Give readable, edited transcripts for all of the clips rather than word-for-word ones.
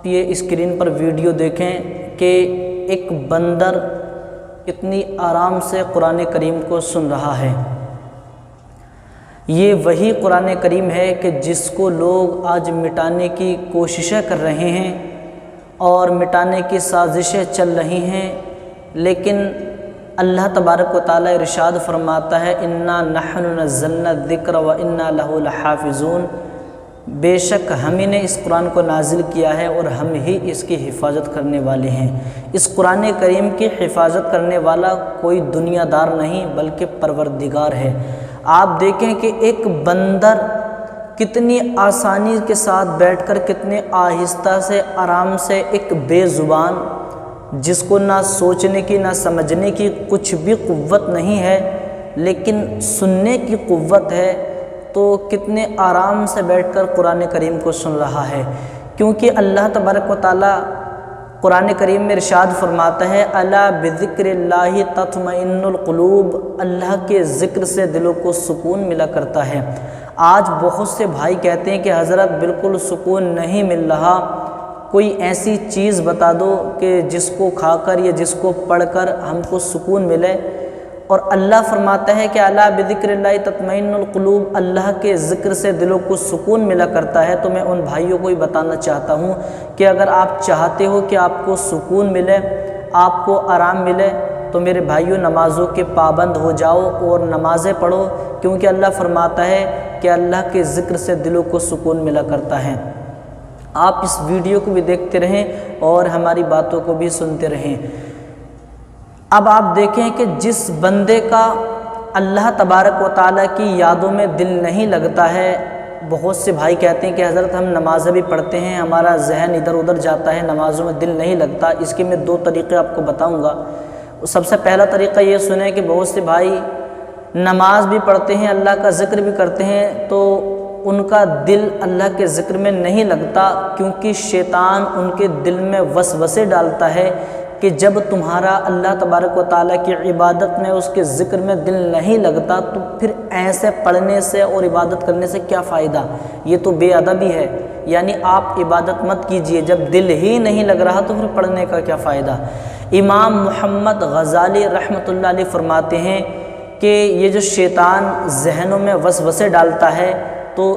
یہ اسکرین پر ویڈیو دیکھیں کہ ایک بندر اتنی آرام سے قرآن کریم کو سن رہا ہے۔ یہ وہی قرآن کریم ہے کہ جس کو لوگ آج مٹانے کی کوششیں کر رہے ہیں اور مٹانے کی سازشیں چل رہی ہیں، لیکن اللہ تبارک و تعالیٰ ارشاد فرماتا ہے انا نحن نزلنا الذکر و انا لہ لحافظون، بے شک ہم ہی نے اس قرآن کو نازل کیا ہے اور ہم ہی اس کی حفاظت کرنے والے ہیں۔ اس قرآن کریم کی حفاظت کرنے والا کوئی دنیا دار نہیں بلکہ پروردگار ہے۔ آپ دیکھیں کہ ایک بندر کتنی آسانی کے ساتھ بیٹھ کر کتنے آہستہ سے آرام سے ایک بے زبان جس کو نہ سوچنے کی نہ سمجھنے کی کچھ بھی قوت نہیں ہے لیکن سننے کی قوت ہے، تو کتنے آرام سے بیٹھ کر قرآن کریم کو سن رہا ہے، کیونکہ اللہ تبارک و تعالیٰ قرآن کریم میں ارشاد فرماتا ہے الا بذکر اللہ تطمئن القلوب، اللہ کے ذکر سے دلوں کو سکون ملا کرتا ہے۔ آج بہت سے بھائی کہتے ہیں کہ حضرت بالکل سکون نہیں مل رہا، کوئی ایسی چیز بتا دو کہ جس کو کھا کر یا جس کو پڑھ کر ہم کو سکون ملے، اور اللہ فرماتا ہے کہ الا بذکر اللہ تطمئن القلوب، اللہ کے ذکر سے دلوں کو سکون ملا کرتا ہے۔ تو میں ان بھائیوں کو ہی بتانا چاہتا ہوں کہ اگر آپ چاہتے ہو کہ آپ کو سکون ملے، آپ کو آرام ملے، تو میرے بھائیوں نمازوں کے پابند ہو جاؤ اور نمازیں پڑھو، کیونکہ اللہ فرماتا ہے کہ اللہ کے ذکر سے دلوں کو سکون ملا کرتا ہے۔ آپ اس ویڈیو کو بھی دیکھتے رہیں اور ہماری باتوں کو بھی سنتے رہیں۔ اب آپ دیکھیں کہ جس بندے کا اللہ تبارک و تعالیٰ کی یادوں میں دل نہیں لگتا ہے، بہت سے بھائی کہتے ہیں کہ حضرت ہم نمازیں بھی پڑھتے ہیں، ہمارا ذہن ادھر ادھر جاتا ہے، نمازوں میں دل نہیں لگتا۔ اس کے میں دو طریقے آپ کو بتاؤں گا۔ سب سے پہلا طریقہ یہ سنیں کہ بہت سے بھائی نماز بھی پڑھتے ہیں، اللہ کا ذکر بھی کرتے ہیں، تو ان کا دل اللہ کے ذکر میں نہیں لگتا، کیونکہ شیطان ان کے دل میں وسوسے ڈالتا ہے کہ جب تمہارا اللہ تبارک و تعالیٰ کی عبادت میں اس کے ذکر میں دل نہیں لگتا تو پھر ایسے پڑھنے سے اور عبادت کرنے سے کیا فائدہ، یہ تو بے ادبی ہے، یعنی آپ عبادت مت کیجئے، جب دل ہی نہیں لگ رہا تو پھر پڑھنے کا کیا فائدہ۔ امام محمد غزالی رحمۃ اللہ علیہ فرماتے ہیں کہ یہ جو شیطان ذہنوں میں وسوسے ڈالتا ہے، تو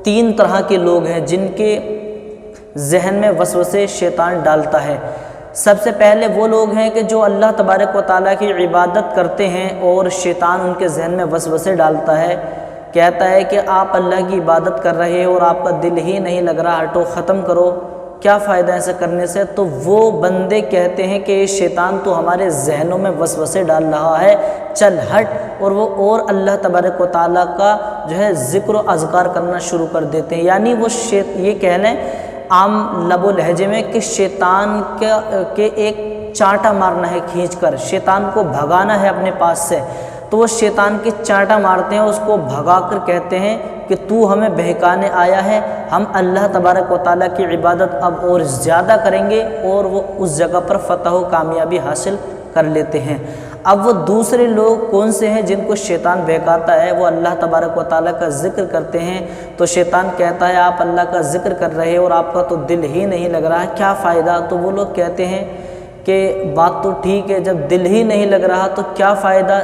تین طرح کے لوگ ہیں جن کے ذہن میں وسوسے شیطان ڈالتا ہے۔ سب سے پہلے وہ لوگ ہیں کہ جو اللہ تبارک و تعالیٰ کی عبادت کرتے ہیں اور شیطان ان کے ذہن میں وسوسے ڈالتا ہے، کہتا ہے کہ آپ اللہ کی عبادت کر رہے ہو اور آپ کا دل ہی نہیں لگ رہا، ہٹو ختم کرو، کیا فائدہ ایسا کرنے سے۔ تو وہ بندے کہتے ہیں کہ شیطان تو ہمارے ذہنوں میں وسوسے ڈال رہا ہے، چل ہٹ، اور وہ اور اللہ تبارک و تعالیٰ کا جو ہے ذکر و اذکار کرنا شروع کر دیتے ہیں۔ یعنی وہ یہ کہہ لیں عام لب و لہجے میں کہ شیطان کے ایک چانٹا مارنا ہے، کھینچ کر شیطان کو بھگانا ہے اپنے پاس سے، تو وہ شیطان کے چانٹا مارتے ہیں، اس کو بھگا کر کہتے ہیں کہ تو ہمیں بہکانے آیا ہے، ہم اللہ تبارک و تعالیٰ کی عبادت اب اور زیادہ کریں گے، اور وہ اس جگہ پر فتح و کامیابی حاصل کر لیتے ہیں۔ اب وہ دوسرے لوگ کون سے ہیں جن کو شیطان بہکاتا ہے؟ وہ اللہ تبارک و تعالیٰ کا ذکر کرتے ہیں، تو شیطان کہتا ہے آپ اللہ کا ذکر کر رہے اور آپ کا تو دل ہی نہیں لگ رہا، کیا فائدہ۔ تو وہ لوگ کہتے ہیں کہ بات تو ٹھیک ہے، جب دل ہی نہیں لگ رہا تو کیا فائدہ،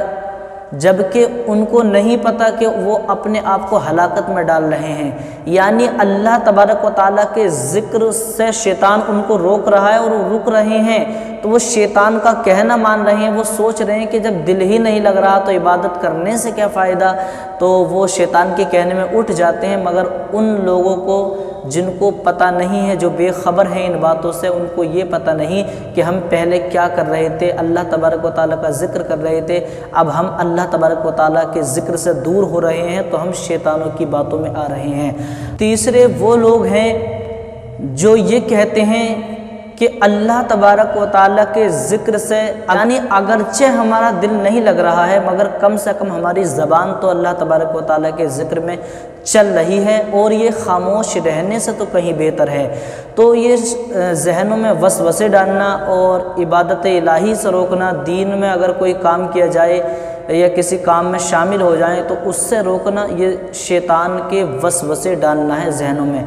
جبکہ ان کو نہیں پتہ کہ وہ اپنے آپ کو ہلاکت میں ڈال رہے ہیں۔ یعنی اللہ تبارک و تعالیٰ کے ذکر سے شیطان ان کو روک رہا ہے اور وہ رک رہے ہیں، تو وہ شیطان کا کہنا مان رہے ہیں، وہ سوچ رہے ہیں کہ جب دل ہی نہیں لگ رہا تو عبادت کرنے سے کیا فائدہ، تو وہ شیطان کے کہنے میں اٹھ جاتے ہیں۔ مگر ان لوگوں کو جن کو پتہ نہیں ہے، جو بے خبر ہیں ان باتوں سے، ان کو یہ پتہ نہیں کہ ہم پہلے کیا کر رہے تھے، اللہ تبارک و تعالیٰ کا ذکر کر رہے تھے، اب ہم اللہ تبارک و تعالیٰ کے ذکر سے دور ہو رہے ہیں تو ہم شیطانوں کی باتوں میں آ رہے ہیں۔ تیسرے وہ لوگ ہیں جو یہ کہتے ہیں کہ اللہ تبارک و تعالیٰ کے ذکر سے، یعنی اگرچہ ہمارا دل نہیں لگ رہا ہے مگر کم سے کم ہماری زبان تو اللہ تبارک و تعالیٰ کے ذکر میں چل رہی ہے، اور یہ خاموش رہنے سے تو کہیں بہتر ہے۔ تو یہ ذہنوں میں وسوسے ڈالنا اور عبادت الہی سے روکنا، دین میں اگر کوئی کام کیا جائے یا کسی کام میں شامل ہو جائیں تو اس سے روکنا، یہ شیطان کے وسوسے ڈالنا ہے ذہنوں میں۔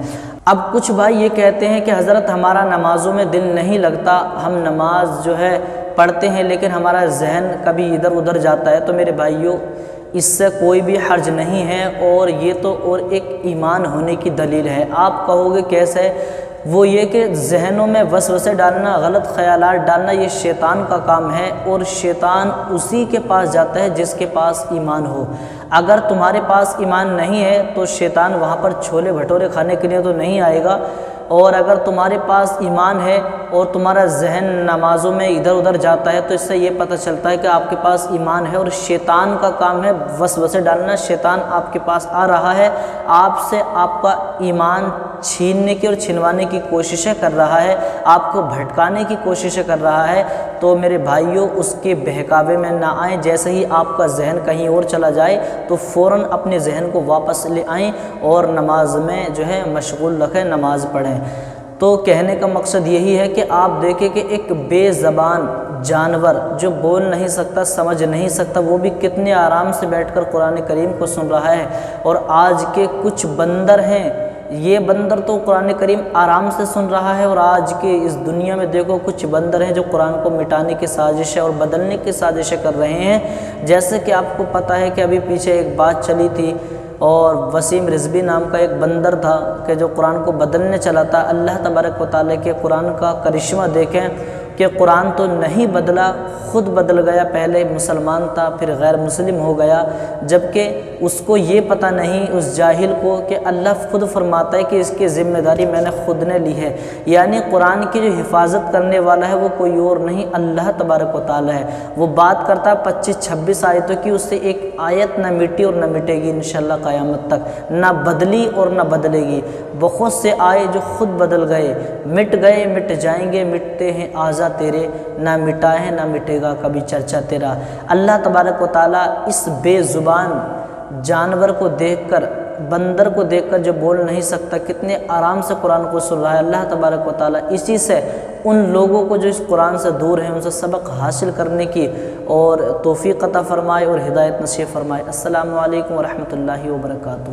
اب کچھ بھائی یہ کہتے ہیں کہ حضرت ہمارا نمازوں میں دل نہیں لگتا، ہم نماز جو ہے پڑھتے ہیں لیکن ہمارا ذہن کبھی ادھر ادھر جاتا ہے۔ تو میرے بھائیوں اس سے کوئی بھی حرج نہیں ہے، اور یہ تو اور ایک ایمان ہونے کی دلیل ہے۔ آپ کہو گے کیسے؟ وہ یہ کہ ذہنوں میں وسوسے ڈالنا، غلط خیالات ڈالنا یہ شیطان کا کام ہے، اور شیطان اسی کے پاس جاتا ہے جس کے پاس ایمان ہو۔ اگر تمہارے پاس ایمان نہیں ہے تو شیطان وہاں پر چھولے بھٹورے کھانے کے لیے تو نہیں آئے گا، اور اگر تمہارے پاس ایمان ہے اور تمہارا ذہن نمازوں میں ادھر ادھر جاتا ہے تو اس سے یہ پتہ چلتا ہے کہ آپ کے پاس ایمان ہے، اور شیطان کا کام ہے وسوسے ڈالنا۔ شیطان آپ کے پاس آ رہا ہے، آپ سے آپ کا ایمان چھیننے کی اور چھنوانے کی کوششیں کر رہا ہے، آپ کو بھٹکانے کی کوششیں کر رہا ہے۔ تو میرے بھائیوں اس کے بہکاوے میں نہ آئیں۔ جیسے ہی آپ کا ذہن کہیں اور چلا جائے تو فوراً اپنے ذہن کو واپس لے آئیں اور نماز میں جو ہے مشغول رکھیں، نماز پڑھیں۔ تو کہنے کا مقصد یہی ہے کہ آپ دیکھیں کہ ایک بے زبان جانور جو بول نہیں سکتا، سمجھ نہیں سکتا، وہ بھی کتنے آرام سے بیٹھ کر قرآن کریم کو سن رہا ہے۔ اور آج کے کچھ بندر ہیں، یہ بندر تو قرآن کریم آرام سے سن رہا ہے، اور آج کے اس دنیا میں دیکھو کچھ بندر ہیں جو قرآن کو مٹانے کی سازشیں اور بدلنے کی سازشیں کر رہے ہیں۔ جیسے کہ آپ کو پتہ ہے کہ ابھی پیچھے ایک بات چلی تھی، اور وسیم رضوی نام کا ایک بندر تھا کہ جو قرآن کو بدلنے چلا تھا۔ اللہ تبارک و تعالیٰ کے قرآن کا کرشمہ دیکھیں کہ قرآن تو نہیں بدلا، خود بدل گیا۔ پہلے مسلمان تھا، پھر غیر مسلم ہو گیا، جبکہ اس کو یہ پتہ نہیں، اس جاہل کو، کہ اللہ خود فرماتا ہے کہ اس کی ذمہ داری میں نے خود نے لی ہے۔ یعنی قرآن کی جو حفاظت کرنے والا ہے وہ کوئی اور نہیں، اللہ تبارک و تعالیٰ ہے۔ وہ بات کرتا ہے 25-26 آیتوں کی، اس سے ایک آیت نہ مٹی اور نہ مٹے گی انشاءاللہ قیامت تک، نہ بدلی اور نہ بدلے گی۔ بہت سے آئے جو خود بدل گئے، مٹ جائیں گے، مٹتے ہیں اعضا تیرے، نہ مٹا ہے نہ مٹے گا کبھی چرچا تیرا۔ اللہ تبارک و تعالیٰ اس بے زبان جانور کو دیکھ کر، بندر کو دیکھ کر جو بول نہیں سکتا، کتنے آرام سے قرآن کو سن رہا ہے، اللہ تبارک و تعالیٰ اسی سے ان لوگوں کو جو اس قرآن سے دور ہیں ان سے سبق حاصل کرنے کی اور توفیق عطا فرمائے اور ہدایت نصیب فرمائے۔ السلام علیکم ورحمۃ اللہ وبرکاتہ۔